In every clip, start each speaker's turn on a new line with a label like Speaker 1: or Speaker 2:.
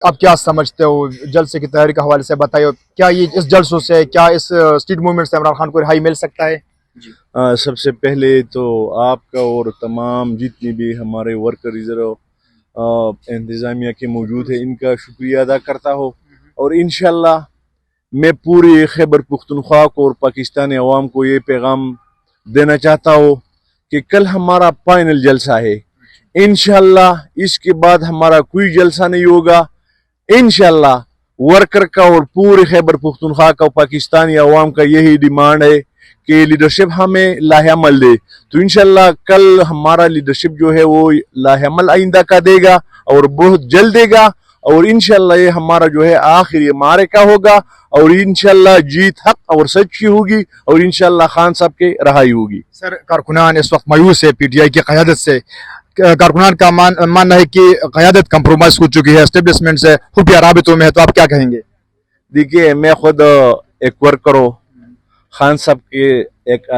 Speaker 1: आप क्या समझते हो जलसे की तैयारी के हवाले से बताइए, क्या ये इस जलसों से, क्या इस स्ट्रीट मूवमेंट से इमरान खान को रिहाई मिल सकता है?
Speaker 2: सबसे पहले तो आपका और तमाम जितनी भी हमारे वर्कर रिजर्व इंतज़ामिया के मौजूद है, इनका शुक्रिया अदा करता हूँ। और इंशाल्लाह मैं पूरी खैबर पुख्तनख्वा को और पाकिस्तानी अवाम को ये पैगाम देना चाहता हूँ कि कल हमारा फाइनल जलसा है। इंशाल्लाह इसके बाद हमारा कोई जलसा नहीं होगा। इंशाल्लाह वर्कर का और पूरे खैबर पुख्तनख्वा का पाकिस्तानी अवाम का यही डिमांड है कि लीडरशिप हमें लाहेअमल दे। तो इंशाल्लाह कल हमारा लीडरशिप जो है वो लाहेअमल आइंदा का देगा और बहुत जल्द देगा। और इंशाल्लाह ये हमारा जो है आखिरी मारका होगा और इंशाल्लाह जीत हक और सच की होगी और इंशाल्लाह खान साहब के रहाई होगी।
Speaker 1: सर, कारकुनान इस वक्त मायूस है पीटीआई की क़यादत से। कारकुनान का मानना है कि क़यादत कंप्रोमाइज हो चुकी है एस्टेब्लिशमेंट से, खुफिया राबितों में है, तो आप क्या कहेंगे?
Speaker 2: देखिए, मैं खुद एक वर्कर हो, खान साहब के एक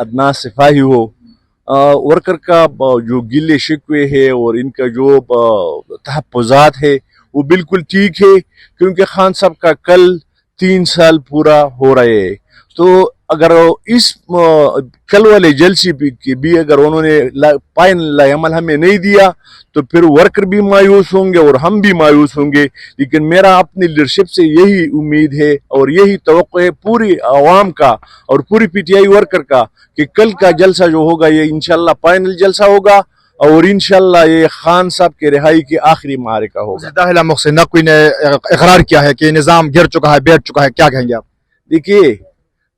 Speaker 2: अदना सिपाही हो। वर्कर का जो गिले शिकवे है और इनका जो तहफ़्फ़ुज़ात है वो बिल्कुल ठीक है, क्योंकि खान साहब का कल 3 साल पूरा हो रहे हैं। तो अगर इस कल वाले जलसे की भी अगर उन्होंने फाइनल अमल हमें नहीं दिया तो फिर वर्कर भी मायूस होंगे और हम भी मायूस होंगे। लेकिन मेरा अपनी लीडरशिप से यही उम्मीद है और यही तवक्को है पूरी आवाम का और पूरी पीटीआई वर्कर का कि कल का जलसा जो होगा ये इंशाल्लाह फाइनल जलसा होगा और इंशाल्लाह ये खान साहब के रिहाई की आखिरी मारका होगा।
Speaker 1: दाहिला मुहसिन नकवी ने इकरार किया है कि निज़ाम गिर चुका है, बैठ चुका है, क्या कहेंगे आप?
Speaker 2: देखिए,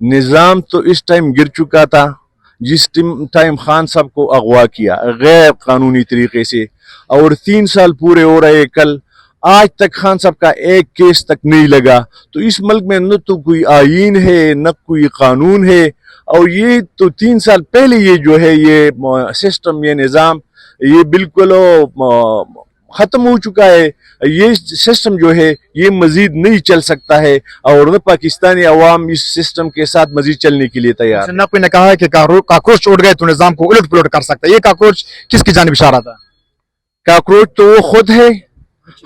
Speaker 2: निज़ाम तो इस टाइम गिर चुका था जिस टाइम खान साहब को अगवा किया गैर कानूनी तरीके से, और 3 साल पूरे हो रहे कल, आज तक खान साहब का एक केस तक नहीं लगा। तो इस मुल्क में न तो कोई आईन है न कोई कानून है, और ये तो 3 साल पहले ये जो है ये सिस्टम, ये निज़ाम ये बिल्कुल ख़त्म हो चुका है। ये सिस्टम जो है ये मजीद नहीं चल सकता है और न पाकिस्तानी अवाम इस सिस्टम के साथ मजीद चलने के लिए तैयार।
Speaker 1: नकवी ने कहा है कि काकरोच उड़ गए तो निज़ाम को उलट पुलट कर सकता है। ये काकरोच किसकी जानिब इशारा था?
Speaker 2: काकरोच तो वो खुद है।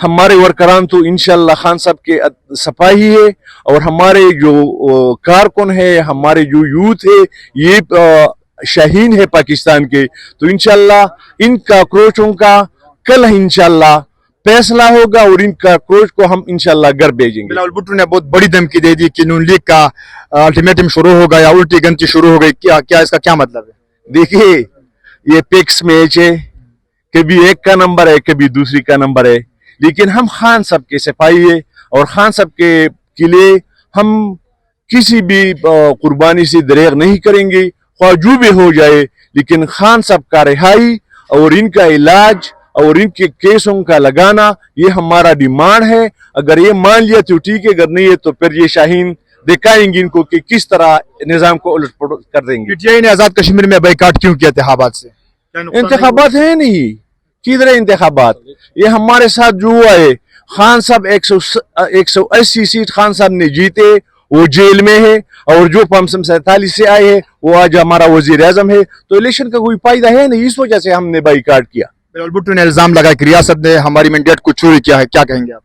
Speaker 2: हमारे वर्करान तो इंशाल्लाह खान साहब के सफाई है और हमारे जो कारकुन है, हमारे जो यूथ है, ये शाहीन है पाकिस्तान के। तो इंशाल्लाह इन काकरोचों का कल इंशाल्लाह फैसला होगा और इन काकरोच को हम इंशाल्लाह घर भेजेंगे।
Speaker 1: बिलावल भुट्टो ने बहुत बड़ी धमकी दे दी कि नून लीग का अल्टीमेटम शुरू हो गया, उल्टी गिनती शुरू हो गई। क्या इसका क्या मतलब है?
Speaker 2: देखिए, ये फिक्स मैच है, कभी एक का नंबर है कभी दूसरी का नंबर है, लेकिन हम खान साहब के सिपाही है और खान साहब के लिए हम किसी भी कुर्बानी से दरेग नहीं करेंगे, ख्वाह जो भी हो जाए। लेकिन खान साहब का रिहाई और इनका इलाज और इनके केसों का लगाना ये हमारा डिमांड है। अगर ये मान लिया तो ठीक है, अगर नहीं है तो फिर ये शाहीन दिखाएंगे इनको कि किस तरह निजाम को उलट पुलट कर देंगे।
Speaker 1: पीटीआई ने आजाद कश्मीर में बाइकाट क्यों किया इंतखाबात से?
Speaker 2: इंतखाबात है नहीं, किधर है इंतखाबात? ये हमारे साथ जो हुआ है, खान साहब 180 सीट खान साहब ने जीते, वो जेल में है, और जो 547 से आए हैं वो आज हमारा वजीर आजम है। तो इलेक्शन का कोई फायदा है नहीं, इस वजह से हमने बाइकाट किया।
Speaker 1: बिलावल भुट्टो ने इल्जाम लगाया कि रियासत ने हमारी मैंडेट को चोरी किया है, क्या कहेंगे आप?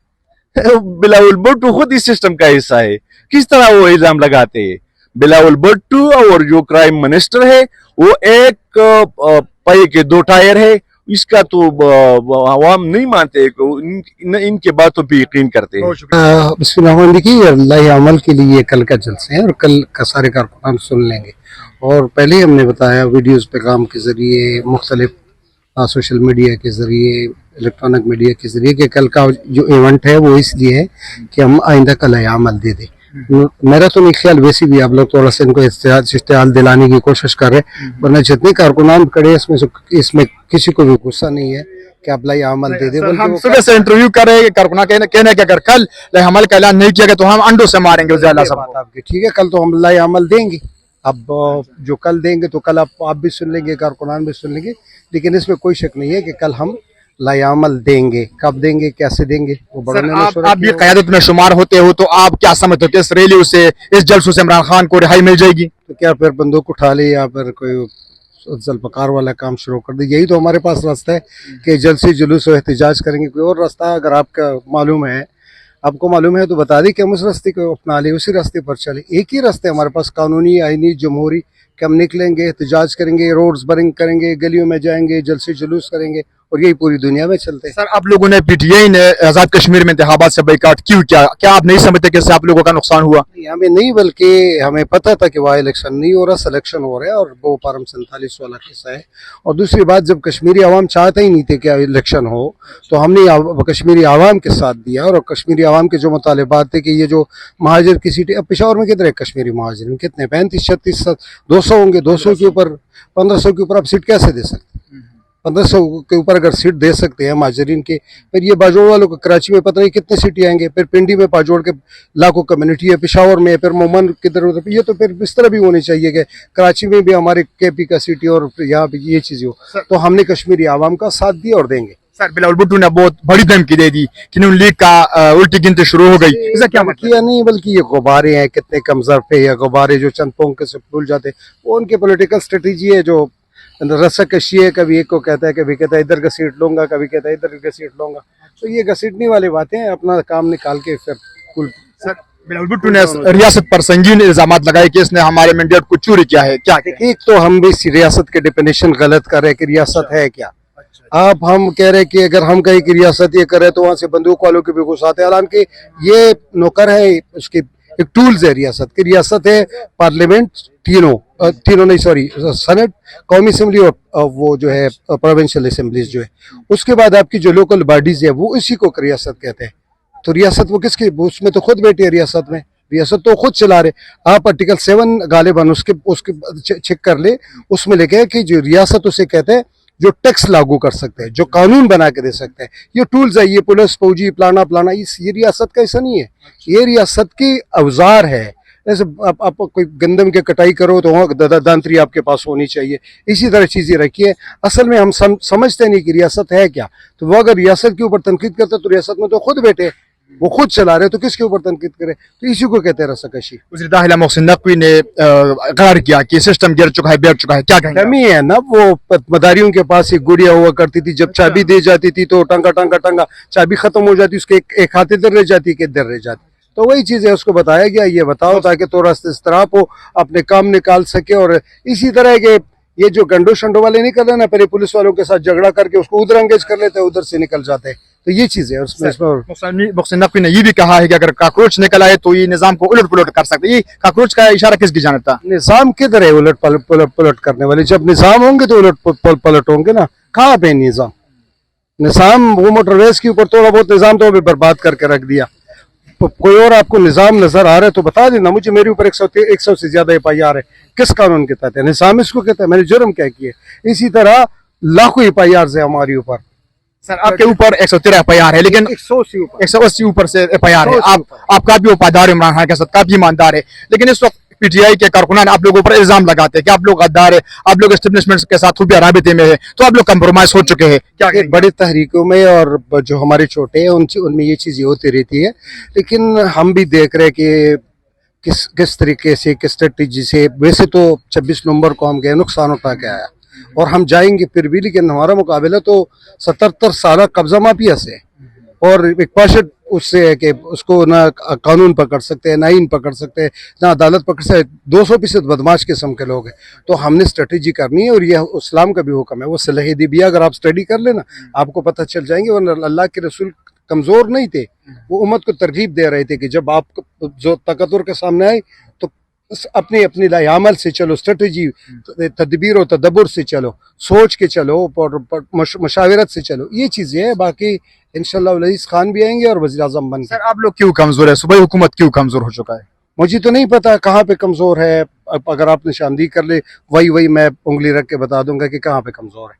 Speaker 2: बिलावल भुट्टो खुद इस सिस्टम का हिस्सा है, किस तरह वो इल्जाम लगाते हैं? बिलावल भुट्टो और जो क्राइम मिनिस्टर है वो एक पाए के 2 टायर है, इसका तो आवाम नहीं मानते, इनके बातों पे यकीन करते हैं।
Speaker 3: बिस्मिल्लाह अमल के लिए कल का जलसे हैं और कल का सारे कारकुनान सुन लेंगे। और पहले हमने बताया वीडियोस पैगाम के ज़रिए, मुख्तलिफ सोशल मीडिया के ज़रिए, इलेक्ट्रॉनिक मीडिया के ज़रिए कि कल का जो इवेंट है वो इसलिए है कि हम आइंदा कल अमल दे दें। मेरा तो नहीं ख्याल, वैसे भी आप लोग थोड़ा सा इनको इश्तिहाल दिलाने की कोशिश कर रहे हैं, वरना जितने कारकुनान खड़े हैं इसमें किसी को भी गुस्सा नहीं है कि आप लाई अमल दे दे।
Speaker 1: हम सुबह से इंटरव्यू कर रहे हैं, कारकुनान कहने कि अगर कल लाई अमल का ऐलान नहीं किया गया तो हम अंडों से मारेंगे।
Speaker 3: आपकी ठीक है, कल तो हम लाई अमल देंगे। अब जो कल देंगे तो कल आप भी सुन लेंगे, कारकुनान भी सुन लेंगे, लेकिन इसमें कोई शक नहीं है कि कल हम लायामल देंगे। कब देंगे, कैसे देंगे, वो बड़ा
Speaker 1: आप भी क़यादत में शुमार होते हो, तो आप क्या समझते हो कि इस रैली से, इस जलसों से इमरान खान को रिहाई मिल जाएगी?
Speaker 3: तो क्या फिर बंदूक उठा ले या फिर कोई जलपकार वाला काम शुरू कर दिया। यही तो हमारे पास रास्ता है कि जलसे जुलूस और एहतजाज करेंगे। कोई और रास्ता अगर आपको मालूम है तो बता दें कि हम उस रास्ते को अपना लें, उसी रास्ते पर चले। एक ही रास्ते हमारे पास कानूनी, आईनी, जमहूरी, कि हम निकलेंगे, एहतजाज करेंगे, रोड्स बरिंग करेंगे, गलियों में जाएंगे, जलसे जुलूस करेंगे, और यही पूरी दुनिया में चलते हैं।
Speaker 1: सर आप लोगों ने पीटीआई ने आजाद कश्मीर में इंतखाबात से बाइकाट क्यों किया? क्या आप नहीं समझते कि इससे आप लोगों का नुकसान हुआ?
Speaker 3: हमें नहीं, बल्कि हमें पता था कि वहाँ इलेक्शन नहीं हो रहा, सिलेक्शन हो रहा है, और वो पारम 47 वाला किस्सा है। और दूसरी बात, जब कश्मीरी आवाम चाहते ही नहीं थे कि इलेक्शन हो, तो हमने कश्मीरी आवाम के साथ दिया। और कश्मीरी आवाम के जो मुतालिबात थे कि ये जो महाजिर की सीटें, अब पेशावर में कितने कश्मीरी महाजिर, कितने 35-36 200 होंगे, 200 के ऊपर 1500 के ऊपर आप सीट कैसे दे सकते? 1500 के ऊपर अगर सीट दे सकते हैं माजरीन के, फिर ये बाजोड़ वालों को कराची में पता नहीं कितने सीटें आएंगे, फिर पिंडी में बाजोड़ के लाखों कम्युनिटी है, पेशावर में, फिर मोमन किधर उधर, ये तो फिर इस तरह भी होनी चाहिए कि कराची में भी हमारे केपी का सीट और यहाँ भी ये चीज़ हो। तो हमने कश्मीरी आवाम का साथ दिया और देंगे।
Speaker 1: सर बिलावल भुट्टो ने बहुत बड़ी धमकी दे दी कि नून लीग का उल्टी गिनती शुरू हो गई, इसका क्या मतलब?
Speaker 3: किया नहीं, बल्कि ये गुब्बारे हैं, कितने कम ज़रफ़े या गुब्बारे जो चंद पोंके से भूल जाते, वो उनकी पॉलिटिकल स्ट्रेटजी है जो रस्साकशी है। कभी एक को कहता है, कभी कहता है इधर का सीट लूंगा, कभी कहता है इधर का सीट लूंगा। तो ये घसीटने वाली बातें हैं, अपना काम निकाल के फिर कुल।
Speaker 1: सर बिलावल भुट्टो ने रियासत पर संगीन इल्जाम लगाए कि इसने हमारे मैंडेट को चोरी किया है। क्या
Speaker 3: एक तो हम भी रियासत के डिफिनेशन गलत कर रहे हैं कि रियासत है क्या। आप हम कह रहे हैं कि अगर हम कहें कि रियासत ये करे तो वहां से बंदूक वालों के भी घुस आते हैं। हालांकि ये नौकर है, उसके एक टूल्स है रियासत की। रियासत है पार्लियामेंट, तीनों नहीं, सॉरी, सेनेट, कौमी असम्बली और वो जो है प्रोविंशियल असम्बलीज जो है। उसके बाद आपकी जो लोकल बॉडीज है वो इसी को रियासत कहते हैं। तो रियासत वो किसकी, उसमें तो खुद बैठे हैं रियासत में, रियासत तो खुद चला रहे। आप आर्टिकल 7 गालिबन उसके चेक कर ले, उसमें लिखे है कि जो रियासत उसे कहते हैं जो टैक्स लागू कर सकते हैं, जो कानून बना के दे सकते हैं। ये टूल्स है, ये पुलिस, फौजी, प्लाना ये रियासत का ऐसा नहीं है, ये रियासत की औजार है। जैसे आप कोई गंदम के कटाई करो तो वहाँ दांतरी आपके पास होनी चाहिए, इसी तरह चीजें रखिए। असल में हम समझते नहीं कि रियासत है क्या। तो वो अगर रियासत के ऊपर तनकीद करते तो रियासत में तो खुद बैठे, वो खुद चला रहे, तो किसके ऊपर तनकीद करे? तो इसी को कहते हैं रस्साकशी।
Speaker 1: वज़ीर दाखिला मोहसिन नकवी ने इकरार किया कि सिस्टम गिर चुका है, बैठ चुका है। क्या कहेंगे?
Speaker 3: कमी है ना, वो मदारियों के पास एक गुड़िया हुआ करती थी, जब चाबी दे जाती थी तो टंगा चाबी खत्म हो जाती, उसके एक हाथ इधर रह जाती, एक इधर रह जाती। तो वही चीज है, उसको बताया गया ये बताओ ताकि तो रास्ते इस तरह हो, अपने काम निकाल सके। और इसी तरह के ये जो गंडो शंडो वाले नहीं कर रहे ना, पहले पुलिस वालों के साथ झगड़ा करके उसको उधर एंगेज कर लेते हैं, उधर से निकल जाते हैं। तो ये चीज है उसमें।
Speaker 1: मोहसिन नकवी ने ये भी कहा है कि अगर काकरोच निकल आए तो ये निजाम को उलट पुलट कर सकते। ये काकरोच का इशारा किसकी जानिब था?
Speaker 3: निजाम किधर है उलट पलट करने वाले? जब निजाम होंगे तो उलट पलट होंगे ना। कहाँ पे निजाम वो मोटरवेज के ऊपर थोड़ा बहुत निजाम तो अभी बर्बाद करके रख दिया। कोई और आपको निजाम नजर आ रहा है तो बता देना मुझे। मेरे ऊपर 100 से ज्यादा FIR है, किस कानून के तहत है? निजाम इसको कहता है, मैंने जुर्म क्या किया? इसी तरह लाखों FIR है हमारे ऊपर।
Speaker 1: सर आपके ऊपर 113 FIR है, लेकिन 180 ऊपर से FIR है। आप काफी वफादार इमरान खान के साथ, काफी ईमानदार है, लेकिन इस वक्त PTI के कारकुनान आप लोगों पर इल्जाम लगाते हैं कि आप लोग गद्दार है, आप लोग एस्टेब्लिशमेंट के साथ खुफिया राबिते में है, तो आप लोग कंप्रोमाइज हो चुके हैं। क्या
Speaker 3: बड़ी तहरीकों में और जो हमारे छोटे हैं उनमें ये चीजें होती रहती है। लेकिन हम भी देख रहे हैं कि किस तरीके से, किस स्ट्रेटेजी से। वैसे तो 26 नवंबर को हम गए, नुकसान उठा के आया, और हम जाएंगे फिर भी, लेकिन हमारा मुकाबला तो 77 साल कब्जा माफिया से, और एक पाशट उससे है कि उसको ना कानून पकड़ सकते हैं, ना आइन पकड़ सकते हैं, ना अदालत पकड़ सकते हैं। 200% बदमाश किस्म के लोग हैं। तो हमने स्ट्रेटेजी करनी है, और यह इस्लाम का भी हुक्म है। वो सलाह दिबिया अगर आप स्टडी कर लेना आपको पता चल जाएंगे। वरना अल्लाह के रसूल कमजोर नहीं थे, वो उम्मत को तरगीब दे रहे थे कि जब आप जो तकदुर के सामने आए तो अपनी अपनी अमल से चलो, स्ट्रेटेजी, तदबीर और तदब्बुर से चलो, सोच के चलो, और मशावरत से चलो। ये चीजें हैं। बाकी इंशाल्लाह अजीज खान भी आएंगे और वज़ीर आज़म बन।
Speaker 1: सर आप लोग क्यों कमजोर है? सूबाई हुकूमत क्यों कमजोर हो चुका है?
Speaker 3: मुझे तो नहीं पता कहाँ पे कमजोर है। अगर आप निशानदेही कर ले, वही मैं उंगली रख के बता दूंगा कि कहाँ पे कमजोर है।